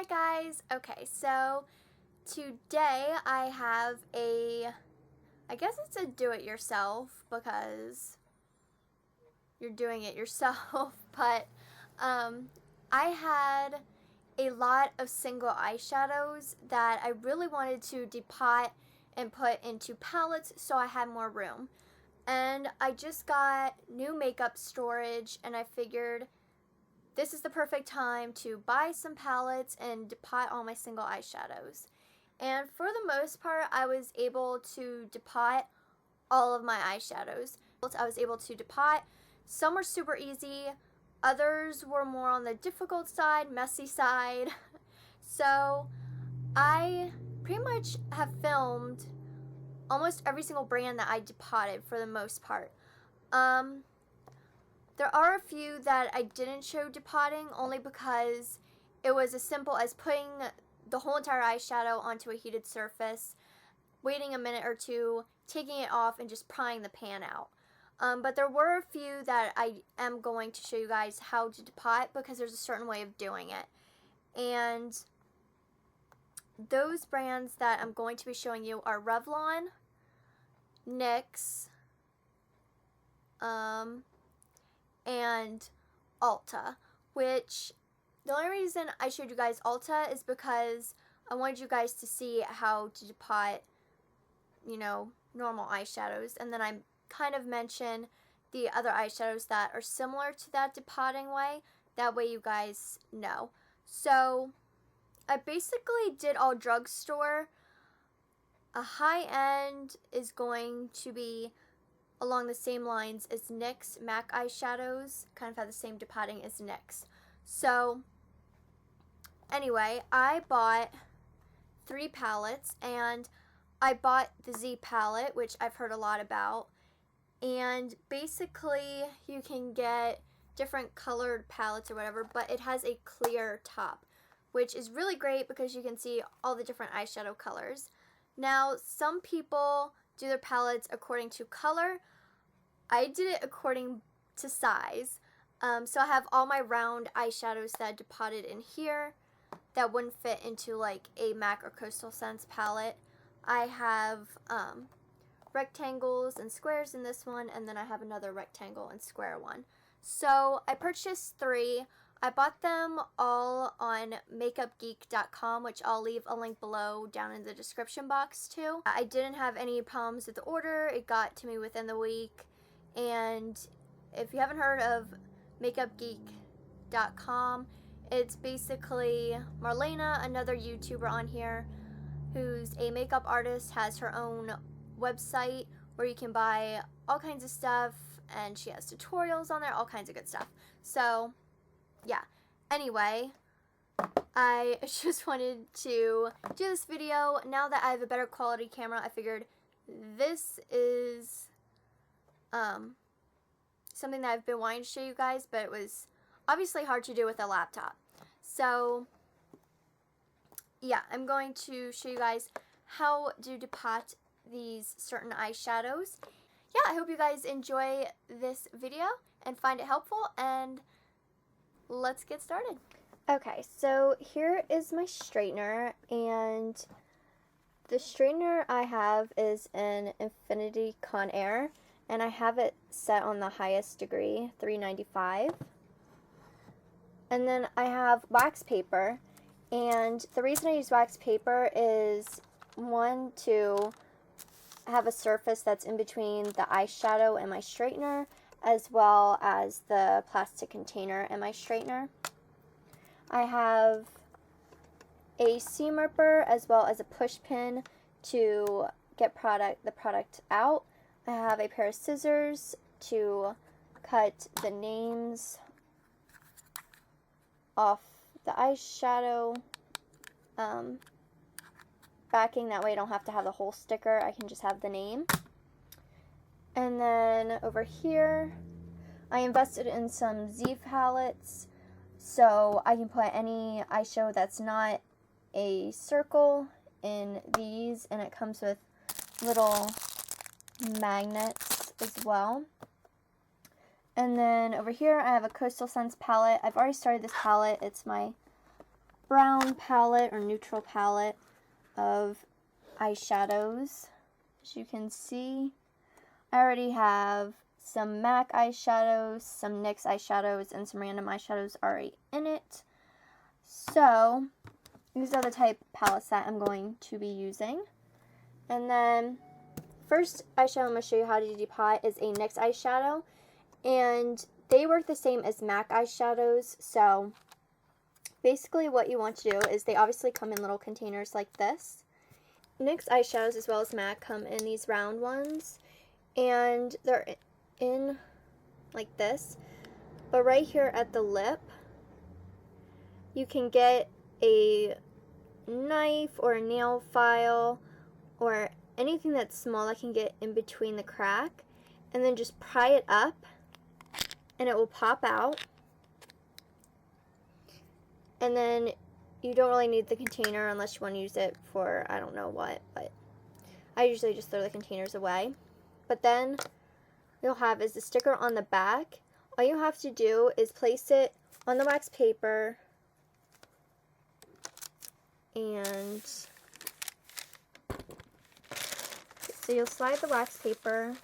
Hi guys, okay, so today I have I guess it's a do-it-yourself because you're doing it yourself, but I had a lot of single eyeshadows that I really wanted to depot and put into palettes so I had more room. And I just got new makeup storage and I figured this is the perfect time to buy some palettes and depot all my single eyeshadows. And for the most part, I was able to depot all of my eyeshadows. I was able to depot. Some were super easy. Others were more on the difficult side, messy side. So I pretty much have filmed almost every single brand that I depotted for the most part. There are a few that I didn't show depotting only because it was as simple as putting the whole entire eyeshadow onto a heated surface, waiting a minute or two, taking it off, and just prying the pan out. But there were a few that I am going to show you guys how to depot because there's a certain way of doing it. And those brands that I'm going to be showing you are Revlon, NYX, and Ulta, which the only reason I showed you guys Ulta is because I wanted you guys to see how to depot, normal eyeshadows, and then I kind of mention the other eyeshadows that are similar to that depotting way. That way you guys know. So I basically did all drugstore. A high end is going to be along the same lines as NYX MAC eyeshadows, kind of have the same depotting as NYX. So anyway, I bought 3 palettes, and I bought the Z palette, which I've heard a lot about, and basically you can get different colored palettes or whatever, but it has a clear top, which is really great because you can see all the different eyeshadow colors. Now, some people do their palettes according to color. I did it according to size. So I have all my round eyeshadows that I depotted in here that wouldn't fit into like a MAC or Coastal Scents palette. I have rectangles and squares in this one, and then I have another rectangle and square one. So I purchased 3. I bought them all on makeupgeek.com, which I'll leave a link below down in the description box too. I didn't have any problems with the order. It got to me within the week. And if you haven't heard of makeupgeek.com, it's basically Marlena, another YouTuber on here, who's a makeup artist, has her own website where you can buy all kinds of stuff, and she has tutorials on there, all kinds of good stuff. So yeah, anyway, I just wanted to do this video. Now that I have a better quality camera, I figured this is something that I've been wanting to show you guys, but it was obviously hard to do with a laptop. So yeah, I'm going to show you guys how to depot these certain eyeshadows. Yeah, I hope you guys enjoy this video and find it helpful, and let's get started. Okay, so here is my straightener, and the straightener I have is an Infinity Conair, and I have it set on the highest degree, 395. And then I have wax paper, and the reason I use wax paper is, one, to have a surface that's in between the eyeshadow and my straightener, as well as the plastic container and my straightener. I have a seam ripper as well as a push pin to get the product out. I have a pair of scissors to cut the names off the eyeshadow backing. That way I don't have to have the whole sticker. I can just have the name. And then over here, I invested in some Z palettes, so I can put any eyeshadow that's not a circle in these, and it comes with little magnets as well. And then over here I have a Coastal Scents palette. I've already started this palette. It's my brown palette or neutral palette of eyeshadows. As you can see, I already have some MAC eyeshadows, some NYX eyeshadows, and some random eyeshadows already in it. So these are the type of palettes that I'm going to be using. And then first eyeshadow I'm going to show you how to depot is a NYX eyeshadow. And they work the same as MAC eyeshadows. So basically what you want to do is they obviously come in little containers like this. NYX eyeshadows as well as MAC come in these round ones. And they're in like this. But right here at the lip, you can get a knife or a nail file or anything that's small that can get in between the crack, and then just pry it up and it will pop out. And then you don't really need the container unless you want to use it for I don't know what, but I usually just throw the containers away. But then you'll have is the sticker on the back. All you have to do is place it on the wax paper, and so you'll slide the wax paper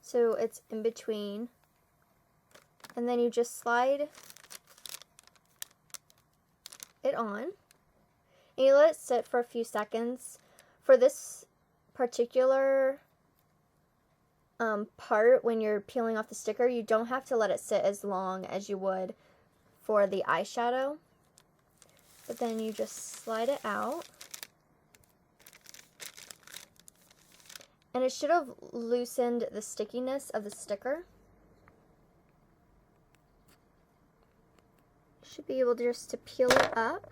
so it's in between, and then you just slide it on, and you let it sit for a few seconds. For this particular part, when you're peeling off the sticker, you don't have to let it sit as long as you would for the eyeshadow. But then you just slide it out. And it should have loosened the stickiness of the sticker. You should be able to just peel it up.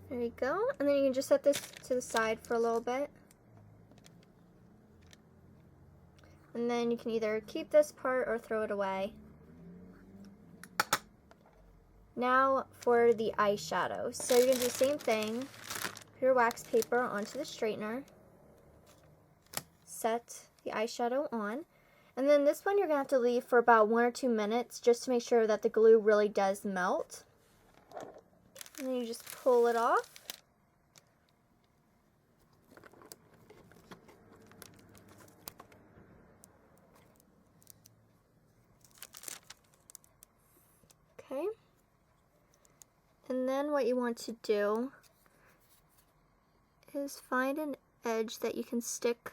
There you go. And then you can just set this to the side for a little bit. And then you can either keep this part or throw it away. Now for the eyeshadow. So you're going to do the same thing. Put your wax paper onto the straightener. Set the eyeshadow on. And then this one you're going to have to leave for about 1 or 2 minutes just to make sure that the glue really does melt. And then you just pull it off. Okay. And then what you want to do is find an edge that you can stick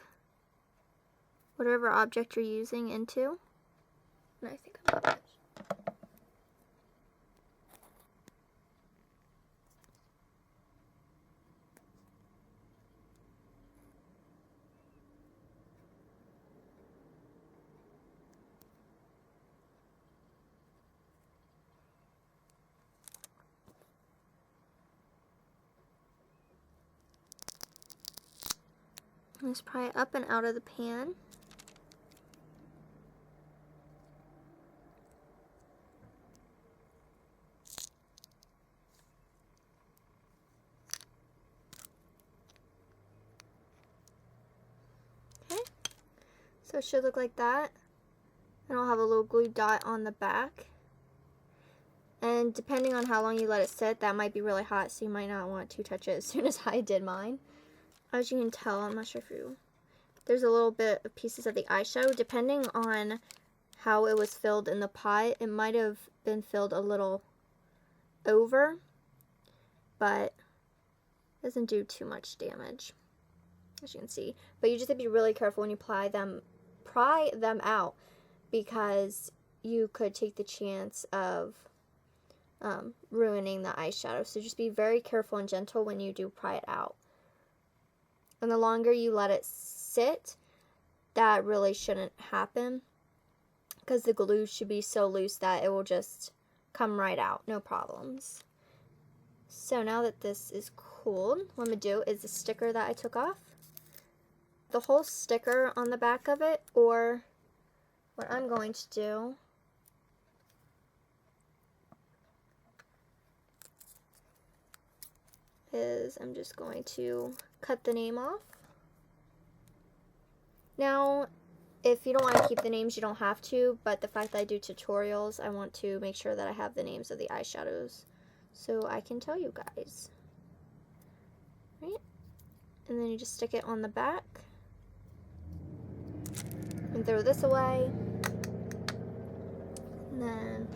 whatever object you're using into. And I think I got that. Just pry it up and out of the pan. Okay, so it should look like that. And I'll have a little glue dot on the back. And depending on how long you let it sit, that might be really hot, so you might not want to touch it as soon as I did mine. As you can tell, I'm not sure if there's a little bit of pieces of the eyeshadow. Depending on how it was filled in the pot, it might have been filled a little over, but it doesn't do too much damage, as you can see. But you just have to be really careful when you pry them out, because you could take the chance of ruining the eyeshadow. So just be very careful and gentle when you do pry it out. And the longer you let it sit, that really shouldn't happen, because the glue should be so loose that it will just come right out, no problems. So now that this is cooled, what I'm going to do is the sticker that I took off, the whole sticker on the back of it, or what I'm going to do is I'm just going to cut the name off. Now, If you don't want to keep the names, you don't have to, but the fact that I do tutorials, I want to make sure that I have the names of the eyeshadows so I can tell you guys. Right? And then you just stick it on the back and throw this away. And then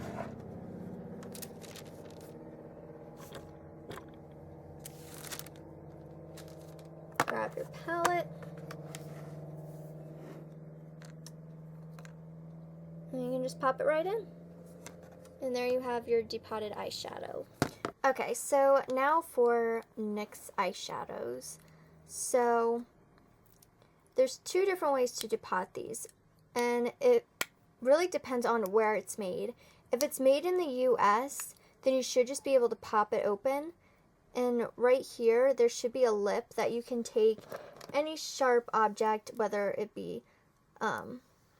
grab your palette. And you can just pop it right in. And there you have your depotted eyeshadow. Okay, so now for NYX eyeshadows. So there's two different ways to depot these. And it really depends on where it's made. If it's made in the US, then you should just be able to pop it open. And right here, there should be a lip that you can take any sharp object, whether it be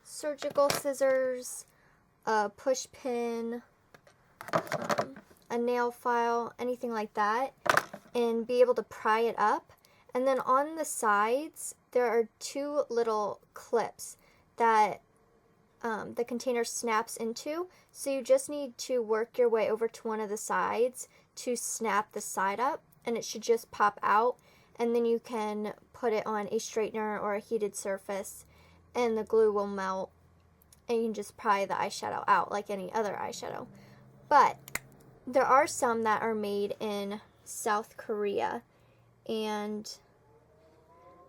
surgical scissors, a push pin, a nail file, anything like that, and be able to pry it up. And then on the sides, there are two little clips that the container snaps into. So you just need to work your way over to one of the sides to snap the side up, and it should just pop out. And then you can put it on a straightener or a heated surface, and the glue will melt, and you can just pry the eyeshadow out like any other eyeshadow. But there are some that are made in South Korea, and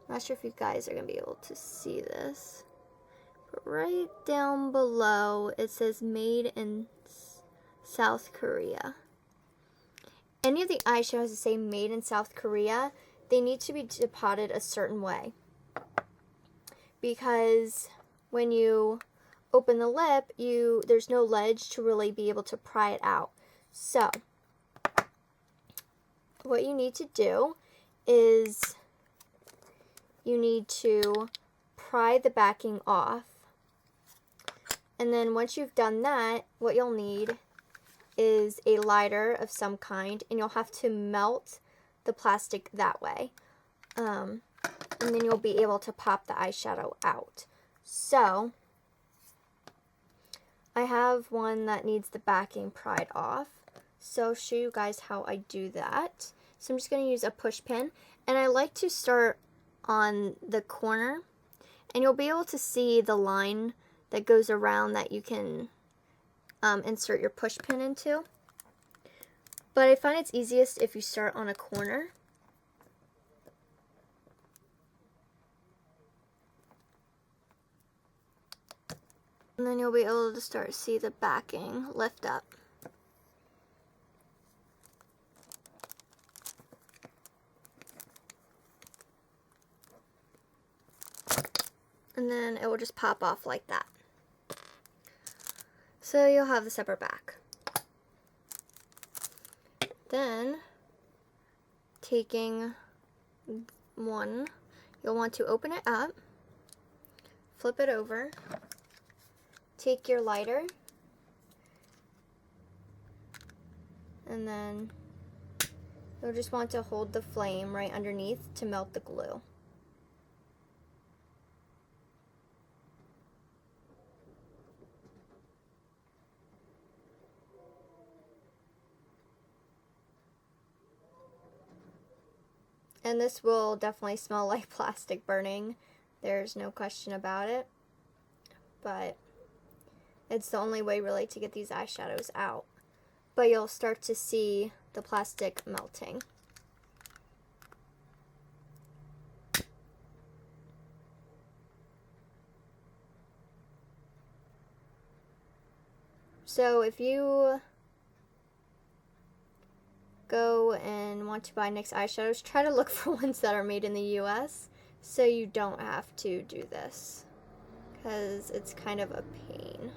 I'm not sure if you guys are going to be able to see this, but right down below it says made in South Korea. Any of the eyeshadows that say made in South Korea, they need to be depotted a certain way, because when you open the lip, there's no ledge to really be able to pry it out. So what you need to do is you need to pry the backing off, and then once you've done that, what you'll need is a lighter of some kind, and you'll have to melt the plastic that way, and then you'll be able to pop the eyeshadow out. So I have one that needs the backing pried off, so I'll show you guys how I do that. So I'm just going to use a push pin, and I like to start on the corner, and you'll be able to see the line that goes around that you can insert your push pin into. But I find it's easiest if you start on a corner. And then you'll be able to start to see the backing lift up. And then it will just pop off like that. So you'll have the separate back. Then, taking one, you'll want to open it up, flip it over, take your lighter, and then you'll just want to hold the flame right underneath to melt the glue. And this will definitely smell like plastic burning. There's no question about it. But it's the only way really to get these eyeshadows out. But you'll start to see the plastic melting. So if you go and want to buy NYX eyeshadows, try to look for ones that are made in the US so you don't have to do this, because it's kind of a pain.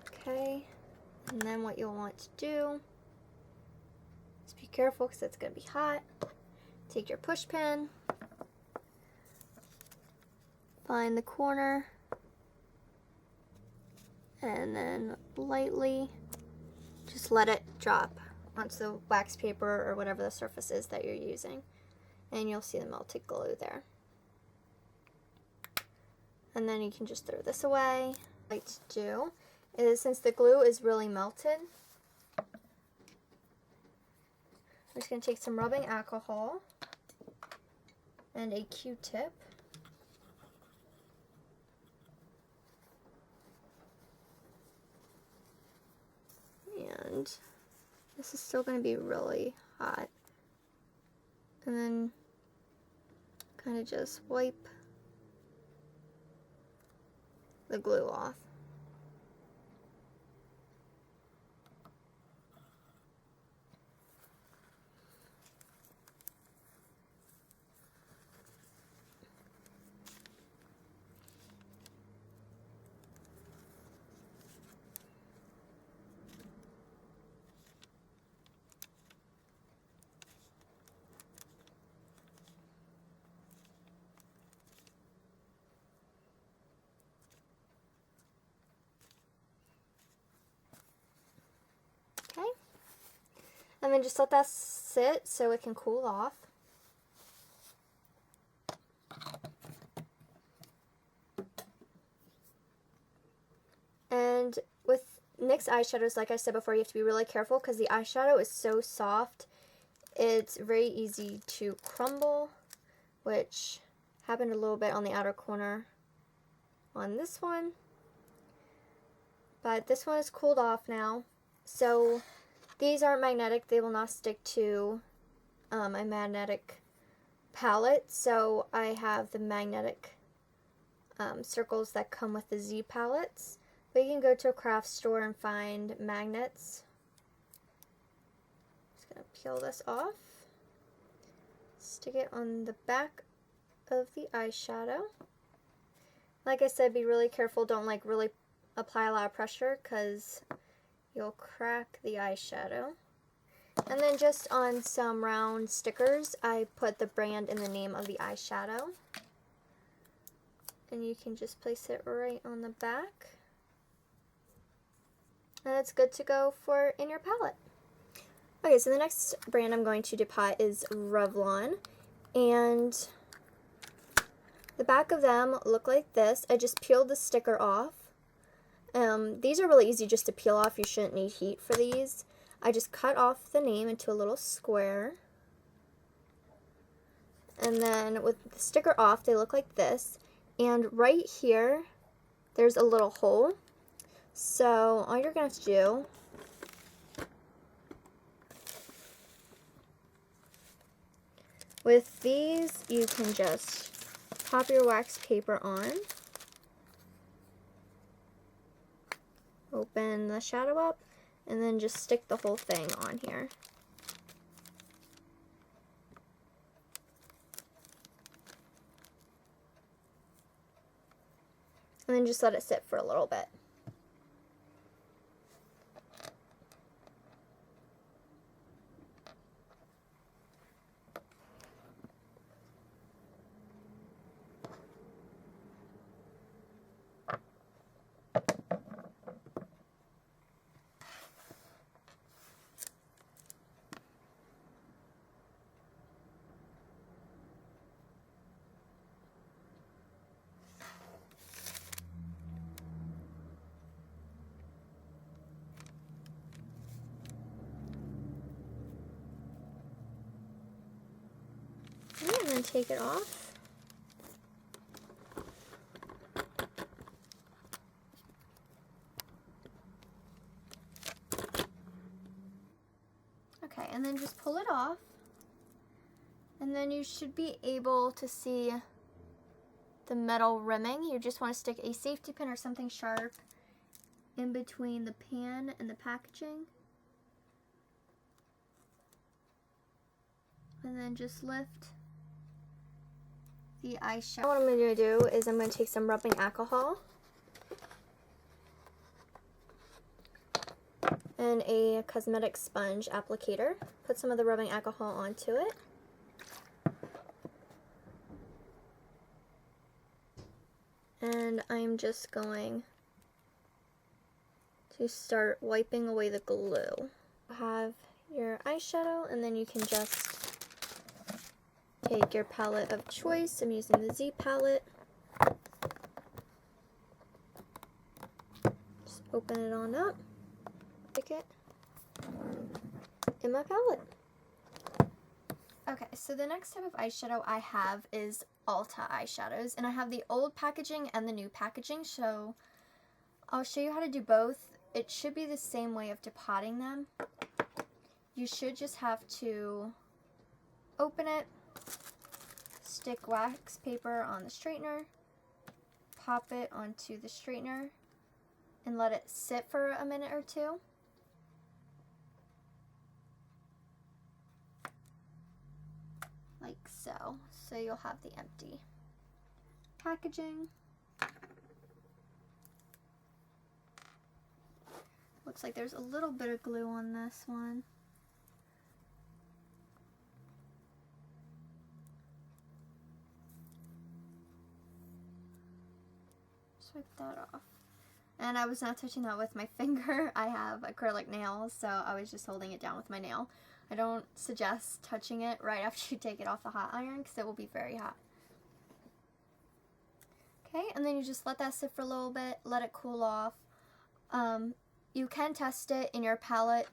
Okay, and then what you'll want to do is be careful because it's going to be hot. Take your push pin, find the corner, and then lightly just let it drop onto the wax paper or whatever the surface is that you're using, and you'll see the melted glue there. and then you can just throw this away. What I like to do is, since the glue is really melted, I'm just going to take some rubbing alcohol and a Q-tip. And this is still going to be really hot. And then kind of just wipe the glue off. Okay, and then just let that sit so it can cool off. And with NYX eyeshadows, like I said before, you have to be really careful because the eyeshadow is so soft. It's very easy to crumble, which happened a little bit on the outer corner on this one. But this one is cooled off now. So these aren't magnetic. They will not stick to a magnetic palette. So I have the magnetic circles that come with the Z palettes. But you can go to a craft store and find magnets. Just going to peel this off. Stick it on the back of the eyeshadow. Like I said, be really careful. Don't like really apply a lot of pressure because you'll crack the eyeshadow. And then just on some round stickers, I put the brand and the name of the eyeshadow. And you can just place it right on the back. And it's good to go for in your palette. Okay, so the next brand I'm going to depot is Revlon. And the back of them look like this. I just peeled the sticker off. These are really easy just to peel off. You shouldn't need heat for these. I just cut off the name into a little square. And then with the sticker off, they look like this. And right here, there's a little hole. So all you're going to have to do with these, you can just pop your wax paper on. Open the shadow up, and then just stick the whole thing on here. And then just let it sit for a little bit. And then take it off. Okay, and then just pull it off. And then you should be able to see the metal rimming. You just want to stick a safety pin or something sharp in between the pan and the packaging. And then just lift the eyeshadow. What I'm going to do is I'm going to take some rubbing alcohol and a cosmetic sponge applicator. Put some of the rubbing alcohol onto it. And I'm just going to start wiping away the glue. Have your eyeshadow, and then you can just take your palette of choice. I'm using the Z palette. open it on up, pick it in my palette. Okay, so the next type of eyeshadow I have is Ulta eyeshadows, and I have the old packaging and the new packaging, so I'll show you how to do both. It should be the same way of depotting them. You should just have to open it, stick wax paper on the straightener, pop it onto the straightener, and let it sit for a minute or two. Like so. So you'll have the empty packaging. Looks like there's a little bit of glue on this one. Swipe that off. And I was not touching that with my finger. I have acrylic nails, so I was just holding it down with my nail. I don't suggest touching it right after you take it off the hot iron because it will be very hot. Okay, and then you just let that sit for a little bit, let it cool off. You can test it in your palette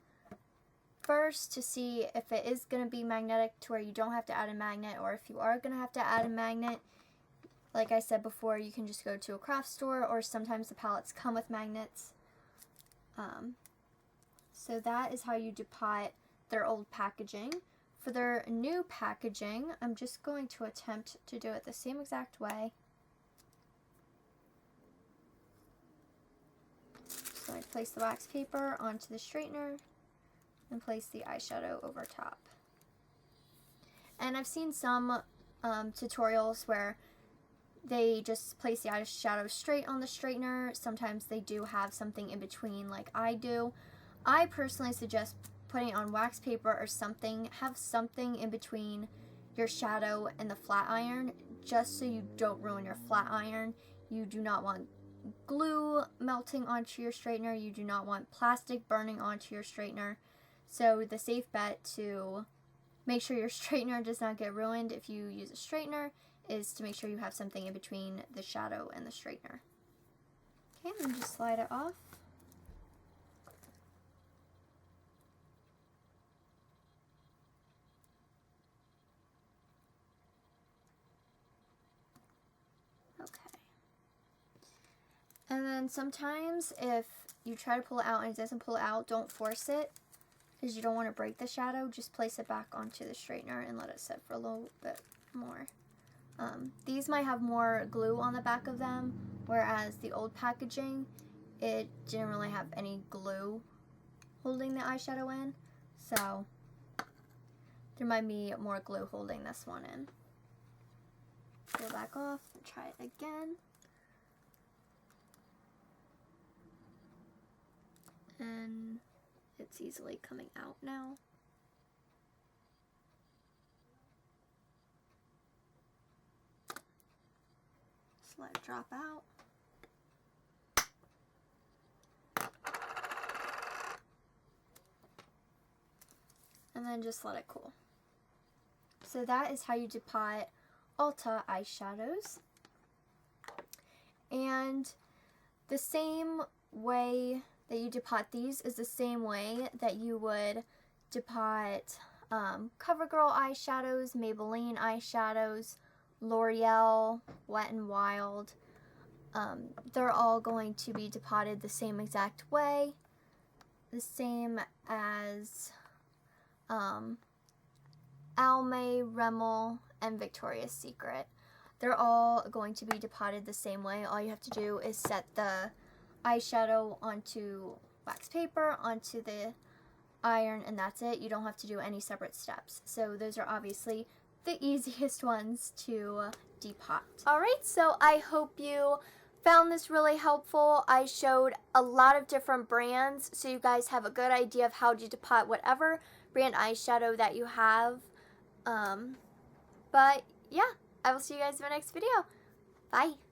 first to see if it is going to be magnetic to where you don't have to add a magnet, or if you are going to have to add a magnet. Like I said before, you can just go to a craft store, or sometimes the palettes come with magnets. So that is how you depot their old packaging. For their new packaging, I'm just going to attempt to do it the same exact way. So I place the wax paper onto the straightener and place the eyeshadow over top. And I've seen some tutorials where they just place the eyeshadow straight on the straightener. Sometimes they do have something in between like I do. I personally suggest putting it on wax paper or something. Have something in between your shadow and the flat iron just so you don't ruin your flat iron. You do not want glue melting onto your straightener. You do not want plastic burning onto your straightener. So the safe bet to make sure your straightener does not get ruined if you use a straightener is to make sure you have something in between the shadow and the straightener. Okay, and then just slide it off. Okay. And then sometimes if you try to pull it out and it doesn't pull it out, don't force it because you don't want to break the shadow. Just place it back onto the straightener and let it sit for a little bit more. These might have more glue on the back of them, whereas the old packaging, it didn't really have any glue holding the eyeshadow in, so there might be more glue holding this one in. Go back off and try it again. And it's easily coming out now. Just let it drop out. And then just let it cool. So that is how you depot Ulta eyeshadows. And the same way that you depot these is the same way that you would depot Covergirl eyeshadows, Maybelline eyeshadows, L'Oreal, Wet n Wild. They're all going to be depotted the same exact way, the same as Almay, Rimmel, and Victoria's Secret. They're all going to be depotted the same way. All you have to do is set the eyeshadow onto wax paper, onto the iron, and that's it. You don't have to do any separate steps. So those are obviously the easiest ones to depot. Alright, so I hope you found this really helpful. I showed a lot of different brands so you guys have a good idea of how to depot whatever brand eyeshadow that you have. But yeah, I will see you guys in my next video. Bye.